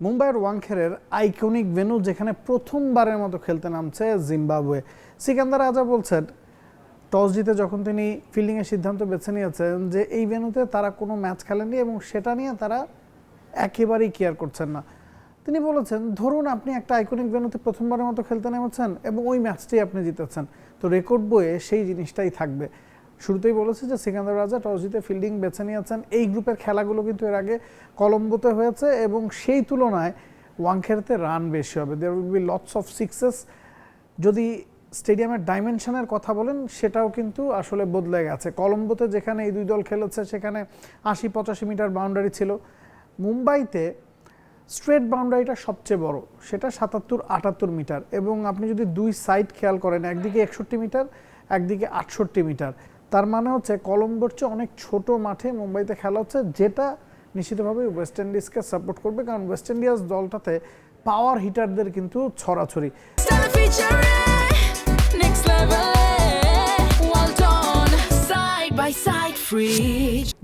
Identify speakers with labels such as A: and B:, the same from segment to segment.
A: মুম্বাইয়ের ওয়াংখেড়ের iconic venue যেখানে প্রথমবারের মতো খেলতে নামছে জিম্বাবুয়ে। সিকান্দার রাজা বলছেন টস জিতে যখন তিনি ফিল্ডিংয়ের সিদ্ধান্ত বেছে নিয়েছেন যে এই ভেন্যুতে তারা কোনো ম্যাচ খেলেননি এবং সেটা নিয়ে তারা একেবারেই কেয়ার করছেন না। তিনি বলেছেন ধরুন আপনি একটা আইকনিক ভেন্যুতে প্রথমবারের মতো খেলতে নেমেছেন এবং ওই ম্যাচটাই আপনি জিতেছেন, তো রেকর্ড বইয়ে সেই জিনিসটাই থাকবে। শুরুতেই বলেছে যে সিকান্দার রাজা টস জিতে ফিল্ডিং বেছে নিয়েছেন। এই গ্রুপের খেলাগুলো কিন্তু এর আগে কলম্বোতে হয়েছে এবং সেই তুলনায় ওয়াংখেড়েতে রান বেশি হবে, there will be lots of sixes. যদি স্টেডিয়ামের ডাইমেনশনের কথা বলেন সেটাও কিন্তু আসলে বদলে গেছে। কলম্বোতে যেখানে এই দুই দল খেলেছে সেখানে ৮০-৮৫ মিটার বাউন্ডারি ছিল, মুম্বাইতে স্ট্রেট বাউন্ডারিটা সবচেয়ে বড়, সেটা ৭৭-৭৮ মিটার এবং আপনি যদি দুই সাইড খেয়াল করেন একদিকে ৬১ মিটার একদিকে ৬৮ মিটার, তার মানে হচ্ছে কলম্বোর চেয়ে অনেক ছোট মাঠে মুম্বাইতে খেলা হচ্ছে, যেটা নিশ্চিতভাবে ওয়েস্ট ইন্ডিজকে সাপোর্ট করবে, কারণ ওয়েস্ট ইন্ডিজ দলটাতে পাওয়ার হিটারদের কিন্তু ছড়াছড়ি।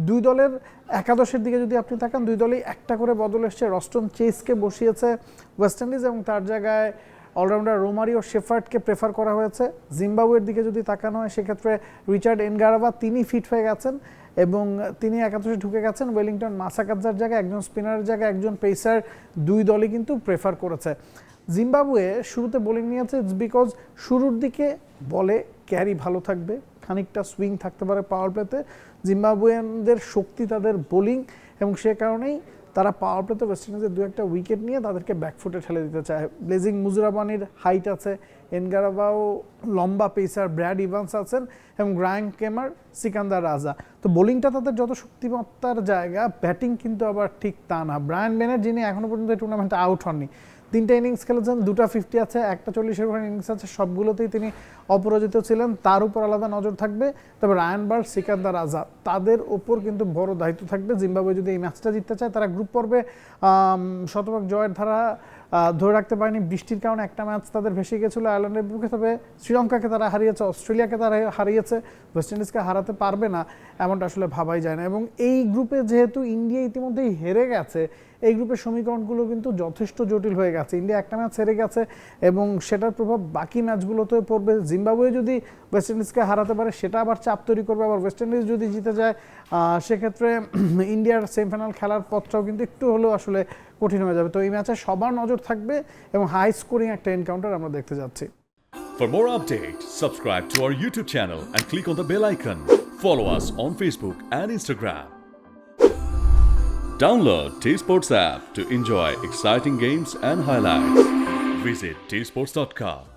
A: দুই দলের একাদশের দিকে যদি আপনি তাকান, দুই দলেই একটা করে বদল এসছে। রস্টন চেজকে বসিয়েছে ওয়েস্ট ইন্ডিজ এবং তার জায়গায় অলরাউন্ডার রোমারিও শেফার্ডকে প্রেফার করা হয়েছে। জিম্বাবুয়ের দিকে যদি তাকানো হয় সেক্ষেত্রে রিচার্ড এনগারাভা তিনি ফিট হয়ে গেছেন এবং তিনি একাদশে ঢুকে গেছেন। ওয়েলিংটন মাসাকাদজার জায়গায় একজন স্পিনারের জায়গায় একজন পেসার দুই দলই কিন্তু প্রেফার করেছে। জিম্বাবুয়ে শুরুতে বোলিং নিয়েছে বিকজ শুরুর দিকে বলে ক্যারি ভালো থাকবে, খানিকটা সুইং থাকতে পারে পাওয়ার প্লেতে। জিম্বাবুয়ানদের শক্তি তাদের বোলিং এবং সে কারণেই তারা পাওয়ার প্লেতে ওয়েস্ট ইন্ডিজের দু একটা উইকেট নিয়ে তাদেরকে ব্যাকফুটে ঠেলে দিতে চায়। ব্লেজিং মুজরাবানির হাইট আছে, এনগারাভাও লম্বা পেসার, ব্র্যাড ইভান্স আছেন এবং গ্রায়াম কেমার, সিকান্দার রাজা। তো বোলিংটা তাদের যত শক্তিমত্তার জায়গা, ব্যাটিং কিন্তু আবার ঠিক তা না। ব্রায়ান বেনেট যিনি এখনও পর্যন্ত এই টুর্নামেন্টে আউট হননি, 3টা ইনিংস খেলেছেন, 2টা 50 আছে, একটা 40-এর ওভার ইনিংস আছে, সবগুলোতেই তিনি অপরাজিত ছিলেন, তার উপর আলাদা নজর থাকবে। তবে রায়ান বার্ড, সিকান্দার রাজা তাদের ওপর কিন্তু বড় দায়িত্ব থাকবে। জিম্বাবুয়ে যদি এই ম্যাচটা জিততে চায়, তারা গ্রুপ পর্বে শতভাগ জয়ের ধারা ধরে রাখতে পারেনি। বৃষ্টির কারণে একটা ম্যাচ তাদের ভেসে গিয়েছিল আয়ারল্যান্ডের বিপক্ষে, তবে শ্রীলঙ্কাকে তারা হারিয়েছে, অস্ট্রেলিয়াকে তারা হারিয়েছে, ওয়েস্ট ইন্ডিজকে হারাতে পারবে না এমনটা আসলে ভাবাই যায় না। এবং এই গ্রুপে যেহেতু ইন্ডিয়া ইতিমধ্যেই হেরে গেছে, এই গ্রুপের সমীকরণগুলো কিন্তু যথেষ্ট জটিল হয়ে গেছে। ইন্ডিয়া একটা ম্যাচ হেরে গেছে এবং সেটার প্রভাব বাকি ম্যাচগুলোতে পড়বে। জিম্বাবুয়ে যদি ওয়েস্ট ইন্ডিজকে হারাতে পারে সেটা আবার চাপ তৈরি করবে, আবার ওয়েস্ট ইন্ডিজ যদি জিতে যায় সেক্ষেত্রে ইন্ডিয়ার সেমিফাইনাল খেলার পথটাও কিন্তু একটু হলেও আসলে কঠিন হয়ে যাবে। তো এই ম্যাচে সবার নজর থাকবে এবং হাই স্কোরিং একটা এনকাউন্টার আমরা দেখতে যাচ্ছি।
B: For more updates, subscribe to our YouTube channel and click on the bell icon. Follow us on Facebook and Instagram. Download T-Sports app to enjoy exciting games and highlights. Visit tsports.com.